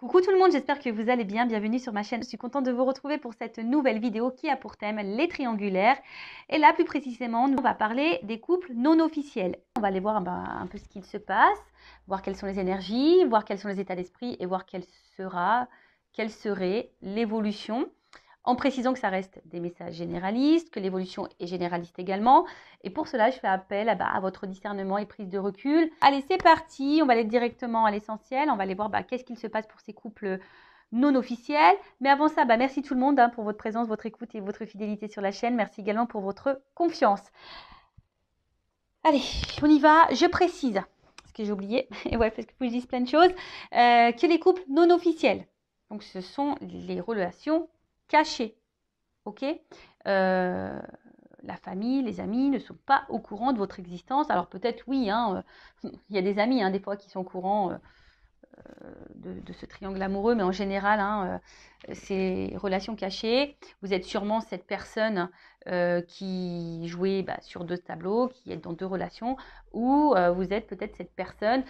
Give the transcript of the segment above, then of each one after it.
Coucou tout le monde, j'espère que vous allez bien. Bienvenue sur ma chaîne. Je suis contente de vous retrouver pour cette nouvelle vidéo qui a pour thème les triangulaires. Et là, plus précisément, on va parler des couples non officiels. On va aller voir un peu ce qu'il se passe, voir quelles sont les énergies, voir quels sont les états d'esprit et voir quelle serait l'évolution. En précisant que ça reste des messages généralistes, que l'évolution est généraliste également. Et pour cela, je fais appel à votre discernement et prise de recul. Allez, c'est parti. On va aller directement à l'essentiel. On va aller voir qu'est-ce qu'il se passe pour ces couples non officiels. Mais avant ça, merci tout le monde pour votre présence, votre écoute et votre fidélité sur la chaîne. Merci également pour votre confiance. Allez, on y va. Je précise, parce que j'ai oublié, et ouais, parce que je dis plein de choses, que les couples non officiels, donc ce sont les relations cachées, ok, la famille, les amis ne sont pas au courant de votre existence. Alors peut-être oui, il y a des amis des fois qui sont au courant de ce triangle amoureux, mais en général, ces relations cachées, vous êtes sûrement cette personne qui jouait sur deux tableaux, qui est dans deux relations, ou vous êtes peut-être cette personne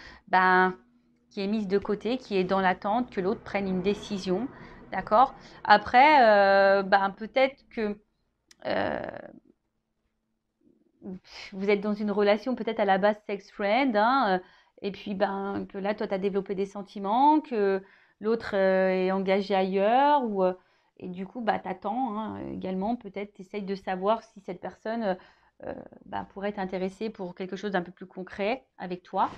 qui est mise de côté, qui est dans l'attente que l'autre prenne une décision. D'accord. Après, peut-être que vous êtes dans une relation peut-être à la base sex-friend, et puis que là, toi, tu as développé des sentiments, que l'autre est engagé ailleurs, et du coup, tu attends également, peut-être, tu essayes de savoir si cette personne pourrait t'intéresser pour quelque chose d'un peu plus concret avec toi.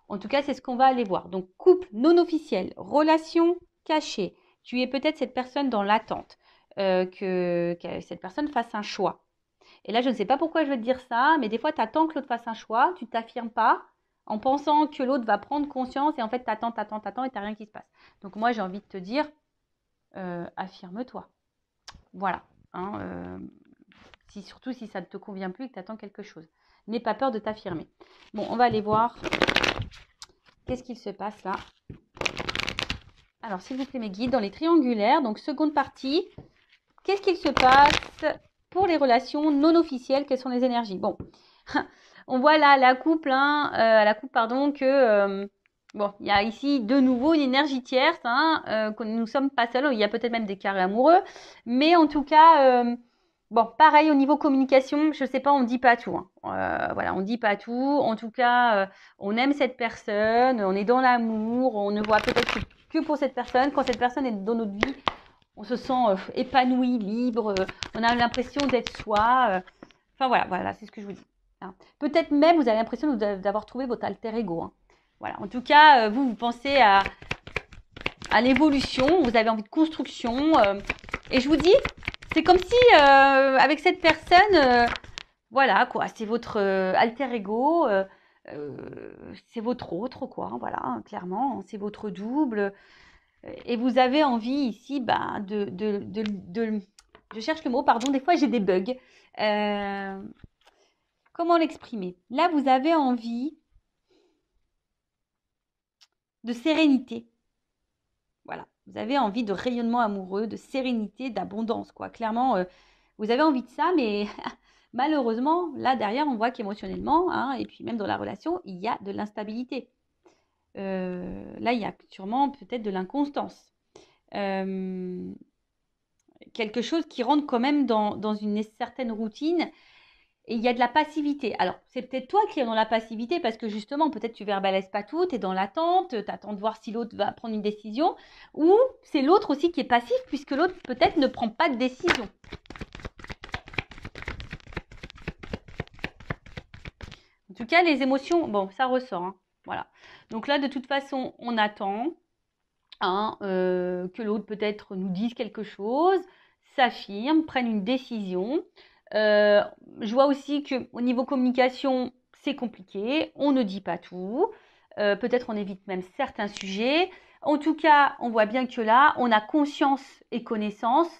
En tout cas, c'est ce qu'on va aller voir. Donc, couple non officiel, relation cachée. Tu es peut-être cette personne dans l'attente, que cette personne fasse un choix. Et là, je ne sais pas pourquoi je veux te dire ça, mais des fois, tu attends que l'autre fasse un choix, tu ne t'affirmes pas en pensant que l'autre va prendre conscience et en fait, tu attends et tu n'as rien qui se passe. Donc moi, j'ai envie de te dire, affirme-toi. Voilà. Surtout si ça ne te convient plus et que tu attends quelque chose. N'aie pas peur de t'affirmer. Bon, on va aller voir qu'est-ce qu'il se passe là. Alors, s'il vous plaît, mes guides, dans les triangulaires, donc seconde partie, qu'est-ce qu'il se passe pour les relations non officielles? Quelles sont les énergies? Bon, on voit là la coupe, que il y a ici de nouveau une énergie tierce, que nous ne sommes pas seuls. Il y a peut-être même des carrés amoureux, mais en tout cas, pareil au niveau communication, je sais pas, on ne dit pas tout. Voilà, on ne dit pas tout. En tout cas, on aime cette personne, on est dans l'amour, on ne voit peut-être que pour cette personne. Quand cette personne est dans notre vie, on se sent épanoui, libre, on a l'impression d'être soi. Voilà, c'est ce que je vous dis. Peut-être même, vous avez l'impression d'avoir trouvé votre alter ego. Voilà, en tout cas, vous pensez à l'évolution, vous avez envie de construction. Et je vous dis, c'est comme si, avec cette personne, voilà, quoi, c'est votre alter ego, c'est votre autre, quoi, voilà, clairement, c'est votre double. Et vous avez envie ici je cherche le mot, pardon, des fois j'ai des bugs. Comment l'exprimer? Là, vous avez envie de sérénité. Voilà, vous avez envie de rayonnement amoureux, de sérénité, d'abondance, quoi. Clairement, vous avez envie de ça, mais malheureusement, là derrière, on voit qu'émotionnellement, et puis même dans la relation, il y a de l'instabilité. Là, il y a sûrement peut-être de l'inconstance. Quelque chose qui rentre quand même dans une certaine routine, et il y a de la passivité. Alors, c'est peut-être toi qui es dans la passivité parce que justement, peut-être tu verbalises pas tout, tu es dans l'attente, tu attends de voir si l'autre va prendre une décision, ou c'est l'autre aussi qui est passif puisque l'autre peut-être ne prend pas de décision. En tout cas, les émotions, ça ressort. Voilà. Donc là, de toute façon, on attend que l'autre peut-être nous dise quelque chose, s'affirme, prenne une décision. Je vois aussi qu'au niveau communication, c'est compliqué, on ne dit pas tout, peut-être on évite même certains sujets. En tout cas, on voit bien que là, on a conscience et connaissance,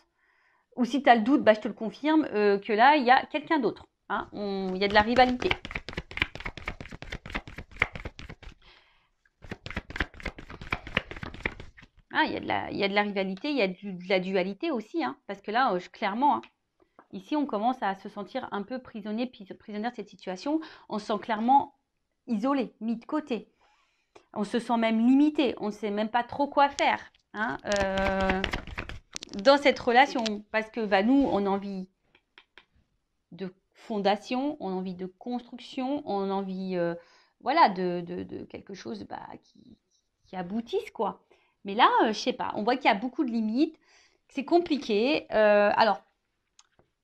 ou si tu as le doute, je te le confirme, que là, il y a quelqu'un d'autre. Il y a de la rivalité. Il y a de la rivalité, il y a de la dualité aussi, parce que là, clairement, ici, on commence à se sentir un peu prisonnière de cette situation. On se sent clairement isolé, mis de côté. On se sent même limité. On ne sait même pas trop quoi faire hein, dans cette relation. Parce que bah, nous, on a envie de fondation, on a envie de construction, on a envie voilà, de quelque chose bah, qui aboutisse, quoi. Mais là, je sais pas, on voit qu'il y a beaucoup de limites, c'est compliqué. Alors,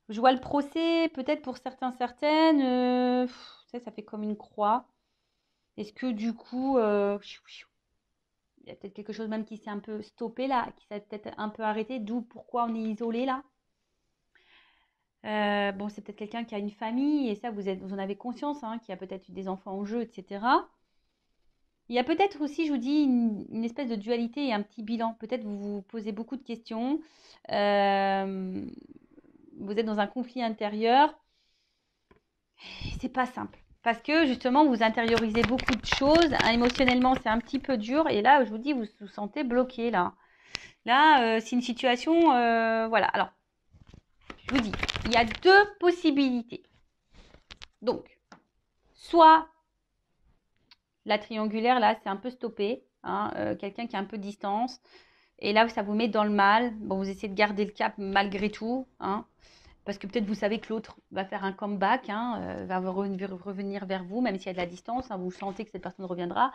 je vois le procès, peut-être pour certains, certaines, ça fait comme une croix. Est-ce que du coup, il y a peut-être quelque chose même qui s'est un peu stoppé là, qui s'est peut-être un peu arrêté, d'où pourquoi on est isolé là. Bon, c'est peut-être quelqu'un qui a une famille et ça, vous en avez conscience, hein, qui a peut-être eu des enfants en jeu, etc. Il y a peut-être aussi, je vous dis, une espèce de dualité et un petit bilan. Peut-être vous vous posez beaucoup de questions. Vous êtes dans un conflit intérieur. C'est pas simple. Parce que justement, vous intériorisez beaucoup de choses. Hein, émotionnellement, c'est un petit peu dur. Et là, je vous dis, vous vous sentez bloqué là. Là, c'est une situation. Voilà. Alors, je vous dis, il y a deux possibilités. Donc, soit la triangulaire, là, c'est un peu stoppé. Hein, quelqu'un qui a un peu de distance. Et là, ça vous met dans le mal. Bon, vous essayez de garder le cap malgré tout. Hein, parce que peut-être vous savez que l'autre va faire un comeback, hein, va revenir vers vous, même s'il y a de la distance. Hein, vous sentez que cette personne reviendra.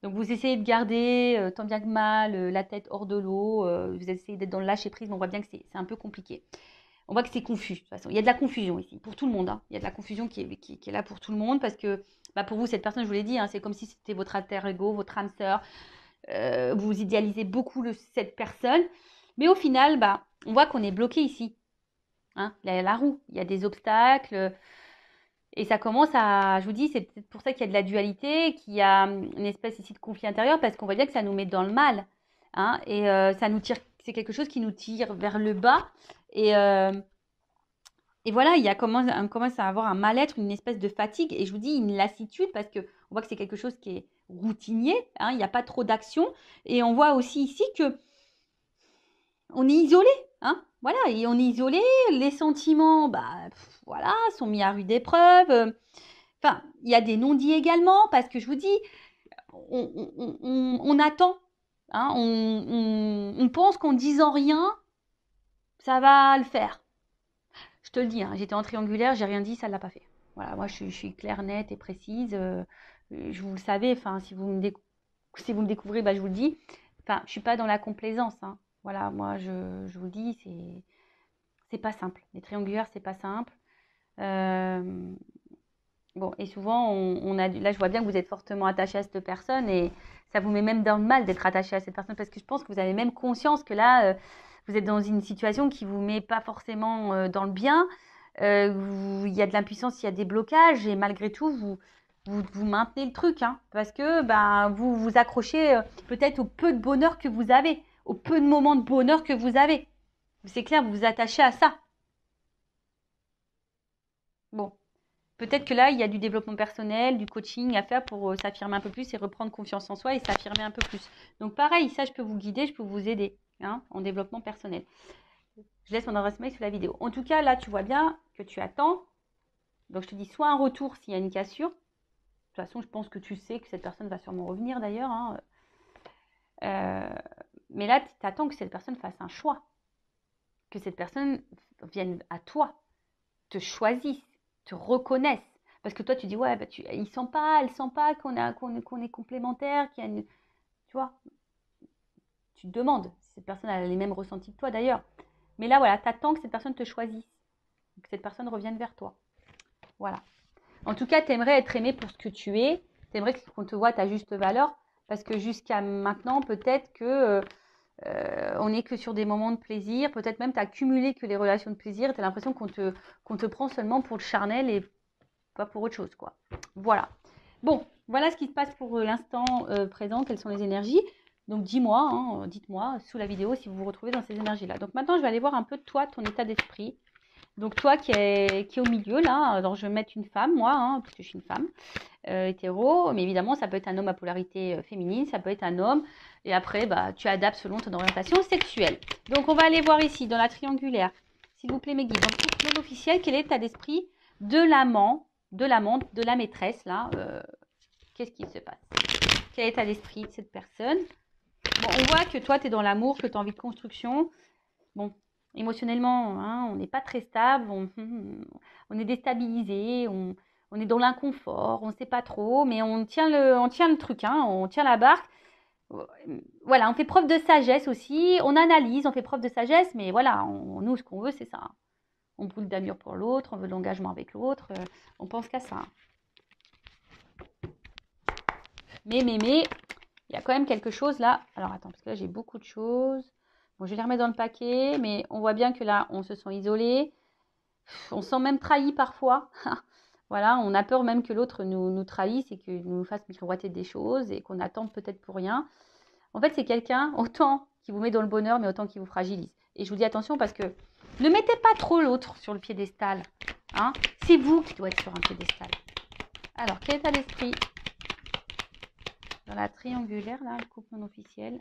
Donc, vous essayez de garder, tant bien que mal, la tête hors de l'eau. Vous essayez d'être dans le lâcher-prise, mais on voit bien que c'est un peu compliqué. On voit que c'est confus, de toute façon. Il y a de la confusion ici, pour tout le monde. Hein. Il y a de la confusion qui est là pour tout le monde, parce que bah, pour vous, cette personne, je vous l'ai dit, hein, c'est comme si c'était votre alter ego, votre âme sœur. Vous idéalisez beaucoup cette personne. Mais au final, bah, on voit qu'on est bloqué ici. Hein. Il y a la roue, il y a des obstacles. Et ça commence à, je vous dis, c'est peut-être pour ça qu'il y a de la dualité, qu'il y a une espèce ici de conflit intérieur, parce qu'on voit bien que ça nous met dans le mal. Hein, et ça nous tire, c'est quelque chose qui nous tire vers le bas. Et voilà, on commence à avoir un mal-être, une espèce de fatigue, et je vous dis une lassitude, parce qu'on voit que c'est quelque chose qui est routinier, hein, il n'y a pas trop d'action, et on voit aussi ici que on est isolé, hein, voilà, et on est isolé, les sentiments, bah, voilà, sont mis à rude épreuve, enfin, il y a des non-dits également, parce que je vous dis, on attend, hein, on pense qu'en disant rien, ça va le faire. Je te le dis, hein, j'étais en triangulaire, j'ai rien dit, ça ne l'a pas fait. Voilà, moi je suis claire, nette et précise. Je vous le savez, enfin, si vous me découvrez, bah, je vous le dis. Enfin, je ne suis pas dans la complaisance. Hein. Voilà, moi je vous le dis, c'est pas simple. Les triangulaires, c'est pas simple. Bon, et souvent, là je vois bien que vous êtes fortement attaché à cette personne et ça vous met même dans le mal d'être attaché à cette personne parce que je pense que vous avez même conscience que là, vous êtes dans une situation qui vous met pas forcément dans le bien. Il y a de l'impuissance, il y a des blocages et malgré tout, vous maintenez le truc. Hein, parce que ben, vous vous accrochez peut-être au peu de bonheur que vous avez, au peu de moments de bonheur que vous avez. C'est clair, vous vous attachez à ça. Bon. Peut-être que là, il y a du développement personnel, du coaching à faire pour s'affirmer un peu plus et reprendre confiance en soi et s'affirmer un peu plus. Donc pareil, ça, je peux vous guider, je peux vous aider hein, en développement personnel. Je laisse mon adresse mail sous la vidéo. En tout cas, là, tu vois bien que tu attends. Donc je te dis soit un retour s'il y a une cassure. De toute façon, je pense que tu sais que cette personne va sûrement revenir d'ailleurs. Hein. Mais là, tu attends que cette personne fasse un choix. Que cette personne vienne à toi, te choisisse, te reconnaisse. Parce que toi, tu dis, ouais, bah, elle sent pas qu'on est complémentaires, qu'il y a une... Tu vois, tu te demandes si cette personne a les mêmes ressentis que toi d'ailleurs. Mais là, voilà, tu attends que cette personne te choisisse, que cette personne revienne vers toi. Voilà. En tout cas, tu aimerais être aimé pour ce que tu es. Tu aimerais qu'on te voit à ta juste valeur. Parce que jusqu'à maintenant, peut-être que on n'est que sur des moments de plaisir. Peut-être même tu as cumulé que les relations de plaisir. Tu as l'impression qu'on te prend seulement pour le charnel et pas pour autre chose, quoi. Voilà. Bon, voilà ce qui se passe pour l'instant présent. Quelles sont les énergies? Donc, dis-moi, hein, dites-moi sous la vidéo si vous vous retrouvez dans ces énergies-là. Donc, maintenant, je vais aller voir un peu toi, ton état d'esprit. Donc, toi qui est au milieu, là, alors je vais mettre une femme, moi, hein, parce que je suis une femme hétéro. Mais évidemment, ça peut être un homme à polarité féminine, ça peut être un homme. Et après, bah, tu adaptes selon ton orientation sexuelle. Donc, on va aller voir ici, dans la triangulaire. S'il vous plaît, mes guides. Donc, pour l'officiel, quel est l'état d'esprit de l'amant, de l'amante, de la maîtresse, là qu'est-ce qui se passe? Quel état d'esprit de cette personne? Bon, on voit que toi, tu es dans l'amour, que tu as envie de construction. Bon, émotionnellement, hein, on n'est pas très stable, on est déstabilisé, on est dans l'inconfort, on ne sait pas trop, mais on tient le truc, hein, on tient la barque. Voilà, on fait preuve de sagesse aussi, on analyse, on fait preuve de sagesse, mais voilà, nous, ce qu'on veut, c'est ça. Hein. On brûle d'amour pour l'autre, on veut l'engagement avec l'autre, on pense qu'à ça. Mais, il y a quand même quelque chose là. Alors, attends, parce que là, j'ai beaucoup de choses. Bon, je vais les remettre dans le paquet, mais on voit bien que là, on se sent isolé. On se sent même trahi parfois. Voilà, on a peur même que l'autre nous trahisse et qu'il nous fasse miroiter des choses et qu'on attende peut-être pour rien. En fait, c'est quelqu'un, autant qui vous met dans le bonheur, mais autant qui vous fragilise. Et je vous dis attention parce que ne mettez pas trop l'autre sur le piédestal. Hein, c'est vous qui doit être sur un piédestal. Alors, quel état d'esprit dans la triangulaire, là, le couple non officiel?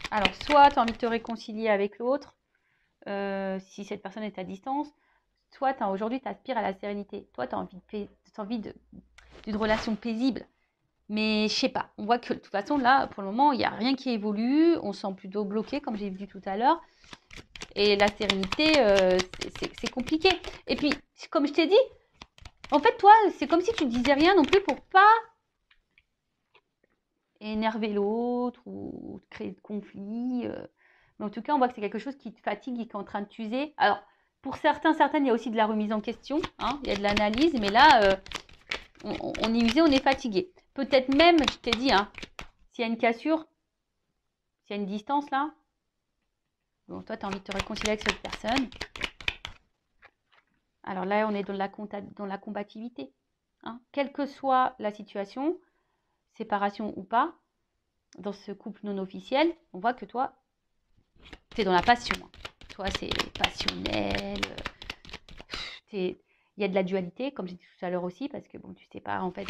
Alors, soit tu as envie de te réconcilier avec l'autre, si cette personne est à distance, soit aujourd'hui, tu aspires à la sérénité. Toi, tu as envie d'une relation paisible. Mais je sais pas, on voit que de toute façon, là, pour le moment, il n'y a rien qui évolue. On se sent plutôt bloqué, comme j'ai dit tout à l'heure. Et la sérénité, c'est compliqué. Et puis, comme je t'ai dit, en fait, toi, c'est comme si tu ne disais rien non plus pour pas énerver l'autre ou créer de conflits. Mais en tout cas, on voit que c'est quelque chose qui te fatigue et qui est en train de t'user. Alors, pour certaines, il y a aussi de la remise en question. Hein, il y a de l'analyse, mais là, on est usé, on est fatigué. Peut-être même, je t'ai dit, hein, s'il y a une cassure, s'il y a une distance là, bon, toi, tu as envie de te réconcilier avec cette personne. Alors là, on est dans la combativité. Hein. Quelle que soit la situation, séparation ou pas, dans ce couple non officiel, on voit que toi, tu es dans la passion. Hein. Toi, c'est passionnel. Il y a de la dualité, comme j'ai dit tout à l'heure aussi, parce que bon, tu sais pas, en fait,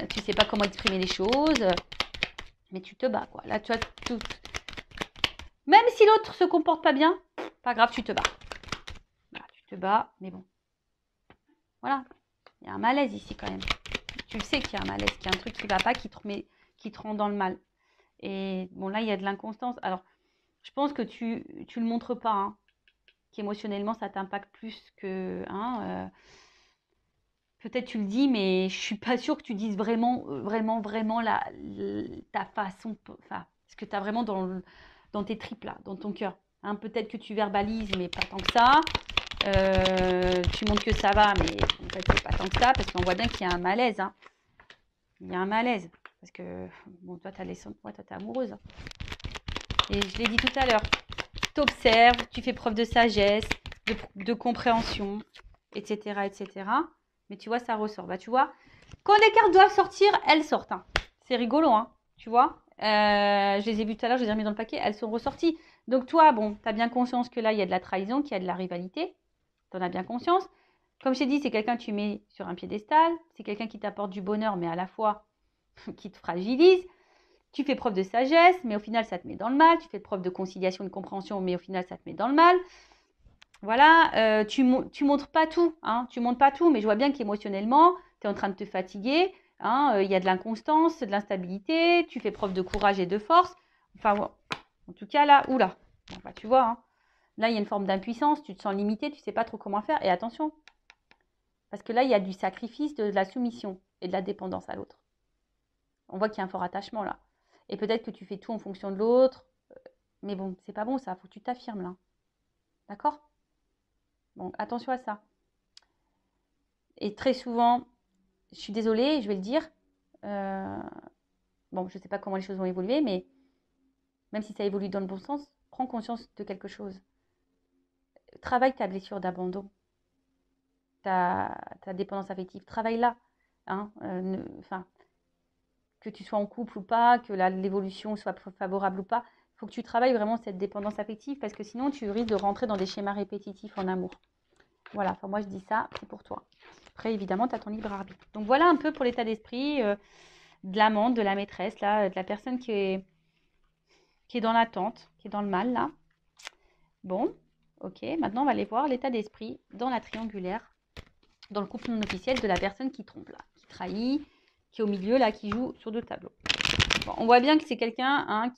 tu sais pas comment exprimer les choses, mais tu te bats, quoi. Là, tu as tout. Même si l'autre se comporte pas bien, pas grave, tu te bats. Voilà, tu te bats, mais bon. Voilà, il y a un malaise ici quand même. Tu le sais qu'il y a un malaise, qu'il y a un truc qui va pas, qui te rend dans le mal. Et bon, là, il y a de l'inconstance. Alors, je pense que tu le montres pas, hein, qu'émotionnellement, ça t'impacte plus que... Hein, peut-être tu le dis, mais je suis pas sûre que tu dises vraiment ta façon, enfin, ce que tu as vraiment dans tes tripes, là, dans ton cœur. Hein, peut-être que tu verbalises, mais pas tant que ça. Tu montres que ça va, mais en fait, c'est pas tant que ça, parce qu'on voit bien qu'il y a un malaise. Hein. Il y a un malaise. Parce que, bon, toi, t'es amoureuse. Hein. Et je l'ai dit tout à l'heure. T'observes, tu fais preuve de sagesse, de compréhension, etc., etc. Mais tu vois, ça ressort. Bah, tu vois, quand les cartes doivent sortir, elles sortent. Hein. C'est rigolo, hein, tu vois. Je les ai vues tout à l'heure, je les ai remis dans le paquet, elles sont ressorties. Donc toi, bon, tu as bien conscience que là, il y a de la trahison, qu'il y a de la rivalité. Tu en as bien conscience. Comme je t'ai dit, c'est quelqu'un que tu mets sur un piédestal. C'est quelqu'un qui t'apporte du bonheur, mais à la fois qui te fragilise. Tu fais preuve de sagesse, mais au final, ça te met dans le mal. Tu fais preuve de conciliation, de compréhension, mais au final, ça te met dans le mal. Voilà, tu montres pas tout, hein, tu montres pas tout, mais je vois bien qu'émotionnellement, tu es en train de te fatiguer, hein, y a de l'inconstance, de l'instabilité, tu fais preuve de courage et de force. Enfin, en tout cas, là, oula, enfin, tu vois, hein, là, il y a une forme d'impuissance, tu te sens limité, tu sais pas trop comment faire, et attention, parce que là, il y a du sacrifice, de la soumission et de la dépendance à l'autre. On voit qu'il y a un fort attachement là. Et peut-être que tu fais tout en fonction de l'autre, mais bon, c'est pas bon ça, faut que tu t'affirmes là. D'accord ? Donc, attention à ça. Et très souvent, je suis désolée, je vais le dire. Bon, je ne sais pas comment les choses vont évoluer, mais même si ça évolue dans le bon sens, prends conscience de quelque chose. Travaille ta blessure d'abandon, ta dépendance affective. Travaille-la. Hein, que tu sois en couple ou pas, que l'évolution soit favorable ou pas. Il faut que tu travailles vraiment cette dépendance affective parce que sinon, tu risques de rentrer dans des schémas répétitifs en amour. Voilà, enfin moi je dis ça, c'est pour toi. Après, évidemment, tu as ton libre arbitre. Donc voilà un peu pour l'état d'esprit de l'amante, de la maîtresse, là, de la personne qui est dans l'attente, qui est dans le mal, là. Bon, ok, maintenant on va aller voir l'état d'esprit dans la triangulaire, dans le couple non officiel de la personne qui trompe, là, qui trahit, qui est au milieu, là, qui joue sur 2 tableaux. Bon, on voit bien que c'est quelqu'un hein,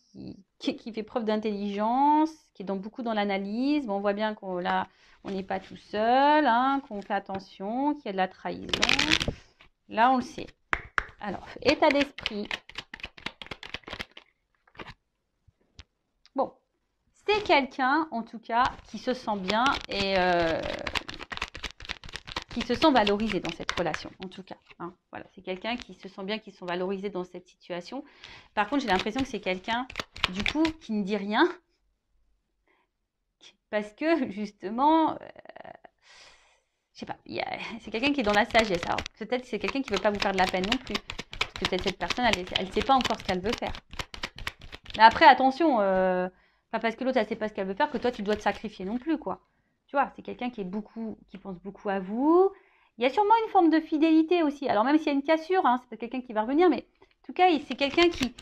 qui fait preuve d'intelligence, qui est beaucoup dans l'analyse. Bon, on voit bien qu'on là, on n'est pas tout seul, hein, qu'on fait attention, qu'il y a de la trahison. Là, on le sait. Alors, état d'esprit. Bon, c'est quelqu'un, en tout cas, qui se sent bien et qui se sent valorisé dans cette relation, en tout cas. Hein. Voilà, c'est quelqu'un qui se sent bien, qui se sent valorisé dans cette situation. Par contre, j'ai l'impression que c'est quelqu'un, du coup, qui ne dit rien. Parce que, justement, je sais pas, c'est quelqu'un qui est dans la sagesse. Alors, peut-être que c'est quelqu'un qui ne veut pas vous faire de la peine non plus. Parce que peut-être cette personne, elle ne sait pas encore ce qu'elle veut faire. Mais après, attention, pas parce que l'autre, elle ne sait pas ce qu'elle veut faire que toi, tu dois te sacrifier non plus, quoi. Tu vois, c'est quelqu'un qui pense beaucoup à vous. Il y a sûrement une forme de fidélité aussi. Alors, même s'il y a une cassure, hein, c'est peut-être quelqu'un qui va revenir, mais en tout cas, c'est quelqu'un qui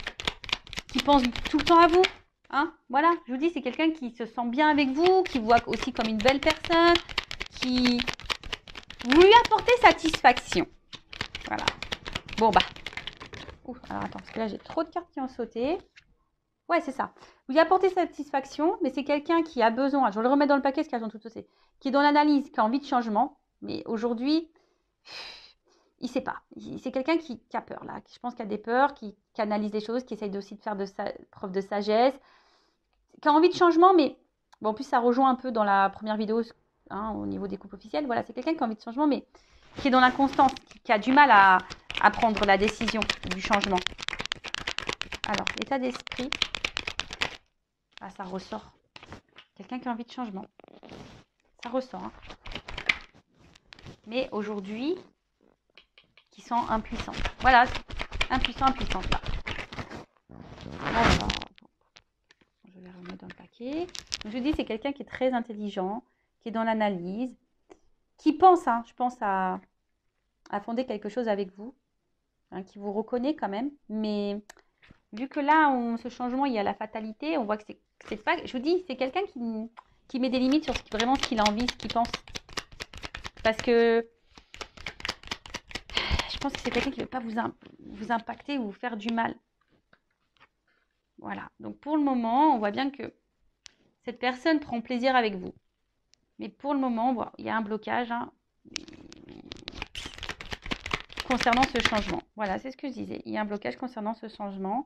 pense tout le temps à vous. Hein, voilà, je vous dis, c'est quelqu'un qui se sent bien avec vous, qui vous voit aussi comme une belle personne, qui vous lui apportez satisfaction. Voilà. Bon, bah. Ouh, alors attends, parce que là, j'ai trop de cartes qui ont sauté. Ouais, c'est ça. Vous lui apportez satisfaction, mais c'est quelqu'un qui a besoin, je vais le remettre dans le paquet, parce qu'elles ont toutes sauté, qui est dans l'analyse, qui a envie de changement, mais aujourd'hui, il ne sait pas. C'est quelqu'un qui a peur, là. Je pense qu'il a des peurs, qui analyse les choses, qui essaye aussi de faire preuve de sagesse, qui a envie de changement, mais bon, en plus, ça rejoint un peu dans la première vidéo hein, au niveau des couples officiels. Voilà, c'est quelqu'un qui a envie de changement, mais qui est dans l'inconstance, qui a du mal à prendre la décision du changement. Alors, l'état d'esprit, ah, ça ressort. Quelqu'un qui a envie de changement. Ça ressort. Hein. Mais aujourd'hui, qui sent impuissant. Voilà, impuissant, impuissante là. Alors, je vais remettre dans le paquet. Donc, je dis, c'est quelqu'un qui est très intelligent, qui est dans l'analyse, qui pense, hein, je pense, à fonder quelque chose avec vous, hein, qui vous reconnaît quand même. Mais vu que là, ce changement, il y a la fatalité, on voit que c'est pas... Je vous dis, c'est quelqu'un qui met des limites sur vraiment ce qu'il a envie, ce qu'il pense. Parce que je pense que c'est quelqu'un qui ne veut pas vous impacter ou vous faire du mal. Voilà. Donc, pour le moment, on voit bien que cette personne prend plaisir avec vous. Mais pour le moment, bon, il y a un blocage hein, concernant ce changement. Voilà, c'est ce que je disais. Il y a un blocage concernant ce changement.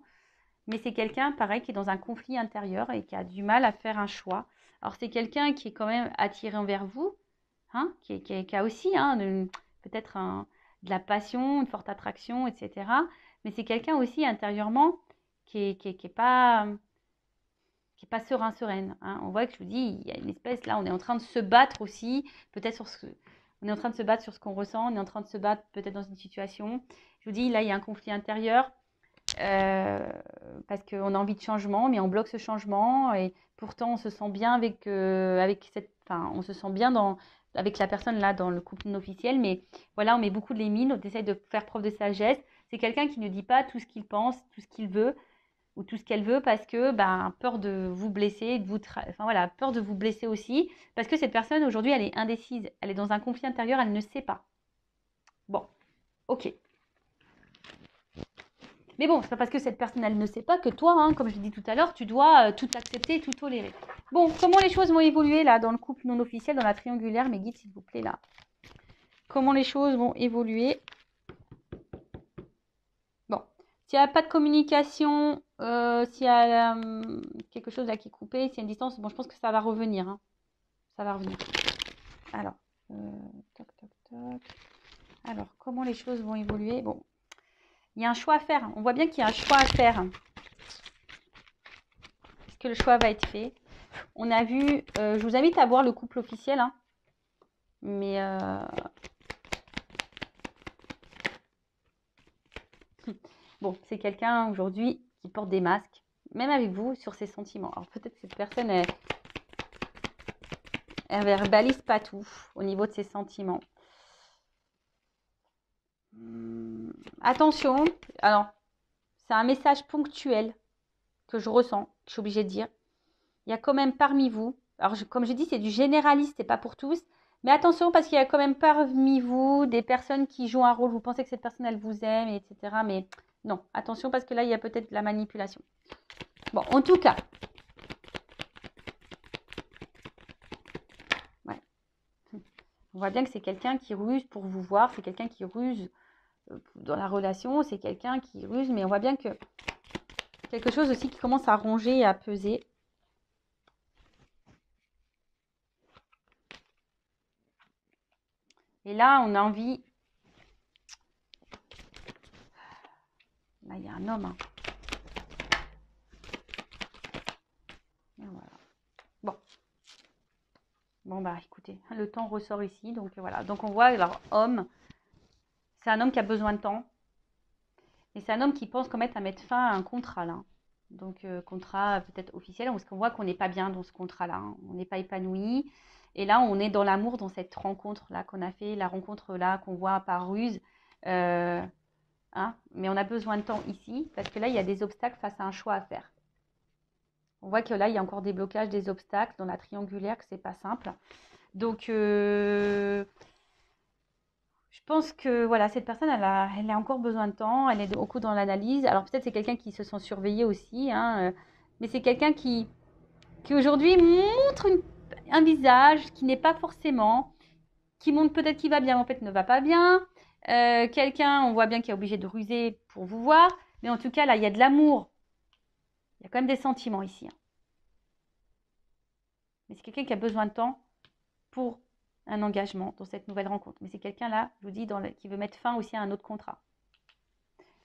Mais c'est quelqu'un, pareil, qui est dans un conflit intérieur et qui a du mal à faire un choix. Alors, c'est quelqu'un qui est quand même attiré envers vous, hein, qui a aussi hein, peut-être de la passion, une forte attraction, etc. Mais c'est quelqu'un aussi intérieurement qui est pas sereine. Hein. On voit que je vous dis, il y a une espèce, là, on est en train de se battre aussi, peut-être on est en train de se battre sur ce qu'on ressent, on est en train de se battre peut-être dans une situation. Je vous dis, là, il y a un conflit intérieur. Parce qu'on a envie de changement, mais on bloque ce changement et pourtant on se sent bien avec on se sent bien avec la personne là dans le couple non officiel, mais voilà, on met beaucoup de limites, on essaye de faire preuve de sagesse. C'est quelqu'un qui ne dit pas tout ce qu'il pense, tout ce qu'il veut ou tout ce qu'elle veut parce que peur de vous blesser, peur de vous blesser aussi, parce que cette personne aujourd'hui elle est indécise, elle est dans un conflit intérieur, elle ne sait pas. Bon, ok. Mais bon, c'est pas parce que cette personne, elle ne sait pas que toi, hein, comme je l'ai dit tout à l'heure, tu dois tout accepter, tout tolérer. Bon, comment les choses vont évoluer là dans le couple non officiel, dans la triangulaire, mes guides, s'il vous plaît, là. Comment les choses vont évoluer? Bon, s'il n'y a pas de communication, s'il y a quelque chose là qui est coupé, s'il y a une distance, bon, je pense que ça va revenir. Hein. Ça va revenir. Alors, toc, toc, toc. Alors, comment les choses vont évoluer? Bon. Il y a un choix à faire. On voit bien qu'il y a un choix à faire. Est-ce que le choix va être fait? On a vu... je vous invite à voir le couple officiel. Hein. Mais... bon, c'est quelqu'un aujourd'hui qui porte des masques. Même avec vous, sur ses sentiments. Alors peut-être que cette personne, elle verbalise pas tout au niveau de ses sentiments. Attention, alors, c'est un message ponctuel que je ressens, que je suis obligée de dire. Il y a quand même parmi vous, alors comme je dis, c'est du généraliste, c'est pas pour tous, Mais attention, parce qu'il y a quand même parmi vous des personnes qui jouent un rôle. Vous pensez que cette personne, elle vous aime, etc. Mais non, attention, parce que là, il y a peut-être de la manipulation. Bon, en tout cas. Ouais. On voit bien que c'est quelqu'un qui ruse pour vous voir. C'est quelqu'un qui ruse dans la relation. C'est quelqu'un qui ruse. Mais on voit bien que quelque chose aussi qui commence à ronger et à peser. Et là, on a envie... Là, il y a un homme. Hein. Et voilà. Bon. Bon, bah, écoutez, le temps ressort ici. Donc, voilà. Donc, on voit, alors, homme, c'est un homme qui a besoin de temps. Et c'est un homme qui pense qu'en à mettre fin à un contrat, là. Donc, contrat peut-être officiel, parce qu'on voit qu'on n'est pas bien dans ce contrat-là. Hein. On n'est pas épanoui. Et là, on est dans l'amour, dans cette rencontre-là qu'on a fait, la rencontre-là qu'on voit par ruse. Hein, mais on a besoin de temps ici, parce que là, il y a des obstacles face à un choix à faire. On voit que là, il y a encore des blocages, des obstacles dans la triangulaire, que c'est pas simple. Donc, je pense que voilà, cette personne, elle a encore besoin de temps, elle est beaucoup dans l'analyse. Alors, peut-être c'est quelqu'un qui se sent surveillé aussi, hein, mais c'est quelqu'un qui aujourd'hui montre un visage qui n'est pas forcément, qui montre peut-être qu'il va bien, en fait, ne va pas bien. Quelqu'un, on voit bien qu'il est obligé de ruser pour vous voir, mais en tout cas, là, il y a de l'amour. Il y a quand même des sentiments ici. Hein. Mais c'est quelqu'un qui a besoin de temps pour un engagement dans cette nouvelle rencontre. Mais c'est quelqu'un là, je vous dis, qui veut mettre fin aussi à un autre contrat.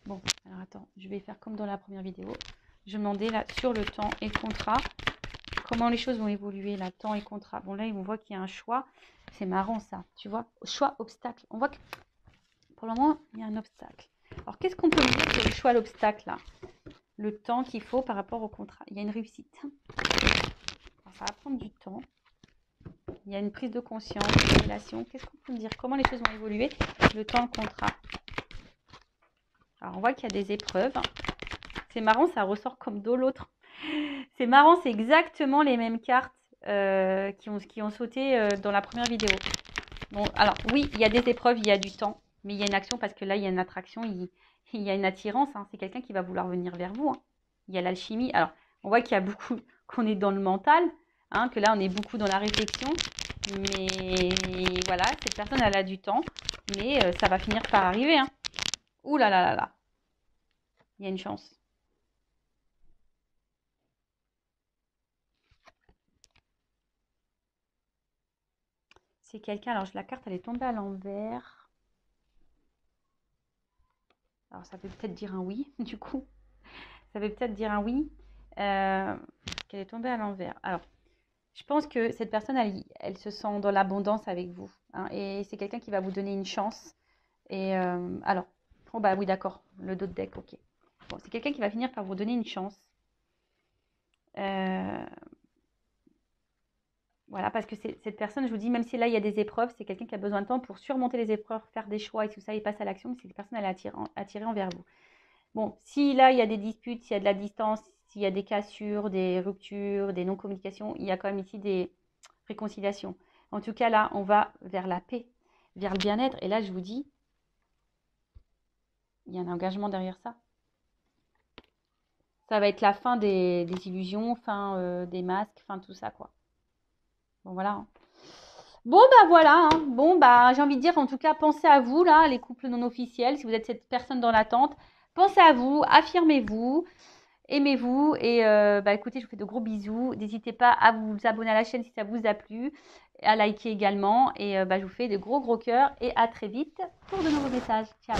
Bon, alors attends, je vais faire comme dans la première vidéo. Je demandais là sur le temps et le contrat, comment les choses vont évoluer là, temps et contrat. Bon là, on voit qu'il y a un choix. C'est marrant ça, tu vois. Choix, obstacle. On voit que pour le moment, il y a un obstacle. Alors qu'est-ce qu'on peut dire sur le choix, l'obstacle là? Le temps qu'il faut par rapport au contrat. Il y a une réussite. Alors, ça va prendre du temps. Il y a une prise de conscience, une relation. Qu'est-ce qu'on peut me dire? Comment les choses vont évoluer? Le temps, le contrat. Alors, on voit qu'il y a des épreuves. C'est marrant, ça ressort comme de l'autre. C'est marrant, c'est exactement les mêmes cartes qui ont sauté dans la première vidéo. Bon, alors, oui, il y a des épreuves, il y a du temps. Mais il y a une action parce que là, il y a une attraction, il y a une attirance. Hein. C'est quelqu'un qui va vouloir venir vers vous. Hein. Il y a l'alchimie. Alors, on voit qu'il y a beaucoup, qu'on est dans le mental. Hein, que là, on est beaucoup dans la réflexion. Mais voilà, cette personne, elle a du temps. Mais ça va finir par arriver. Hein. Ouh là là là là. Il y a une chance. C'est quelqu'un... Alors, la carte, elle est tombée à l'envers. Alors, ça veut peut-être dire un oui, du coup. Ça veut peut-être dire un oui. Qu'elle est tombée à l'envers. Alors, je pense que cette personne, elle se sent dans l'abondance avec vous. Hein, et c'est quelqu'un qui va vous donner une chance. Et alors, oh bah oui, d'accord. Le dos de deck, ok. Bon, c'est quelqu'un qui va finir par vous donner une chance. Voilà, parce que cette personne, je vous dis, même si là, il y a des épreuves, c'est quelqu'un qui a besoin de temps pour surmonter les épreuves, faire des choix et tout ça, et passe à l'action. Mais cette personne, elle est attirée envers vous. Bon, si là, il y a des disputes, s'il y a de la distance, s'il y a des cassures, des ruptures, des non-communications, il y a quand même ici des réconciliations. En tout cas, là, on va vers la paix, vers le bien-être. Et là, je vous dis, il y a un engagement derrière ça. Ça va être la fin des illusions, fin des masques, fin tout ça, quoi. Bon, voilà. Hein. Bon, bah voilà. Hein. Bon, bah j'ai envie de dire, en tout cas, pensez à vous, là, les couples non officiels. Si vous êtes cette personne dans l'attente, pensez à vous, affirmez-vous. Aimez-vous et bah écoutez, je vous fais de gros bisous. N'hésitez pas à vous abonner à la chaîne si ça vous a plu, à liker également et bah, je vous fais de gros cœurs et à très vite pour de nouveaux messages. Ciao.